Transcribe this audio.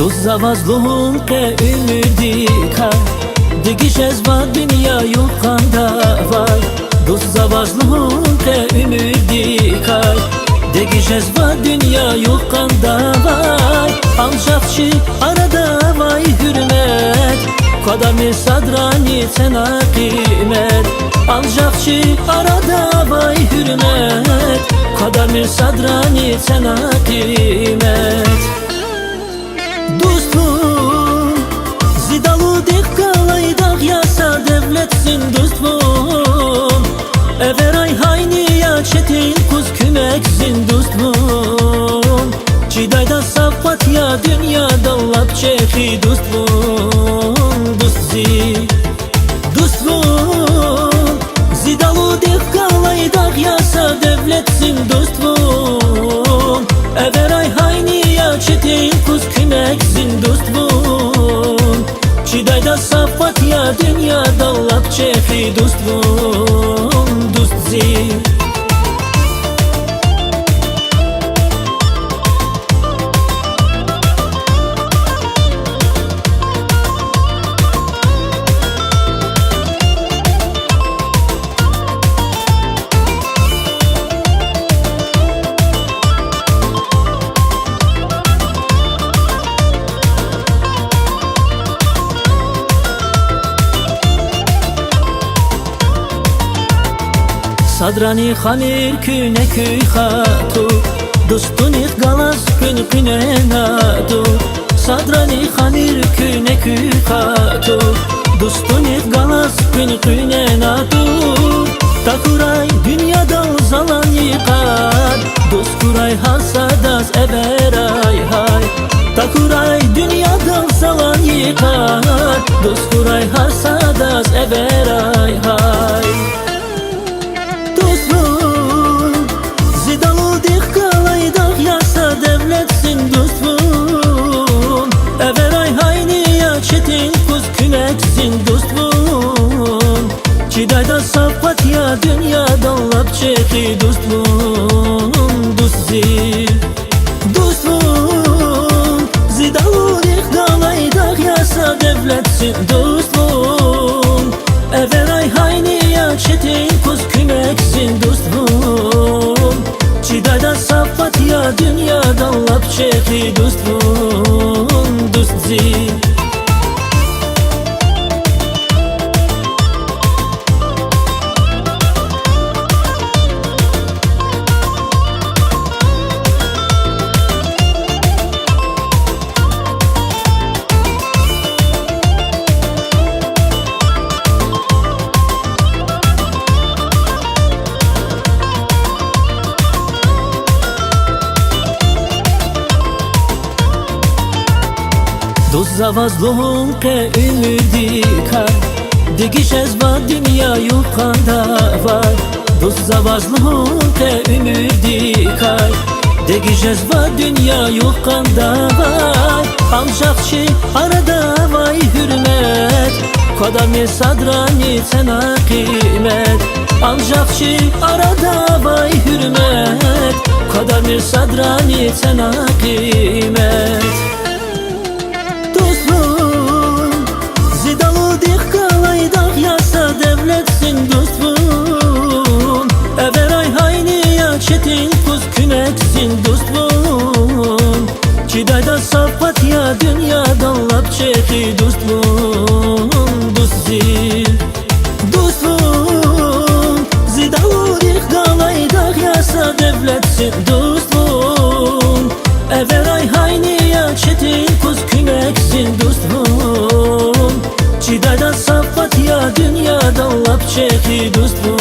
Dost zavazluğun ke ümidika Digiş ezva dünya yukkanda var Dost zavazluğun ke ümidika Digiş ezva dünya yukkanda var Alçakçı arada vay hürmet Kadami sadrani sana kıymet Alçakçı arada vay hürmet Kadami sadrani sana kıymet Dostum zidalı dek kalaydak yasa devletsin dostum Everay hayni ya çetin kuz kümeksin dostum Cidayda safat ya dünyada lap çeki dostum Dostum zidalı dek kalaydak yasa devletsin dostum Everay hayni ya çetin kuz kümeksin dostum Cidayda safat ya dünyada lap çeki dostum Sadrani khamir küne küy khatu Dostuni galas kün küne nadu Sadrani khamir küne küy khatu Dostuni galas kün küne nadu Takuray dünyada zalan yıkar Dost kuray hasadas everay hay Takuray dünyada zalan yıkar Dost kuray hasadas everay hay Zidalı dik kalaydak yasa devletsin dostum Everay hayni ya çetin kuz kümeksin dostum Cidayda safat ya dünyada lap çeki dostum Dostum zidalı dik kalaydak yasa devletsin dostum Everay hayni ya çetin kuz kümeksin dostum Cidayda safat ya dünyada lap çeki dostum Dost zavazluğun ke ümidika Digiş ezva dünya yukkanda var Dost zavazluğun ke ümidika Digiş ezva dünya yukkanda var Alçakçı arada vay hürmet Kadami sadrani sana kıymet Alçakçı arada vay hürmet Kadami sadrani sana kıymet Zidalı dik kalaydak yasa devletsin dostum Everay hayni ya çetin kuz kümeksin dostum Cidayda safat ya dünyada lap çeki dostum Dostum zidalı dik kalaydak yasa devletsin dostum Everay hayni ya çetin kuz kümeksin dostum Cidayda safat ya dünyada lap çeki dostum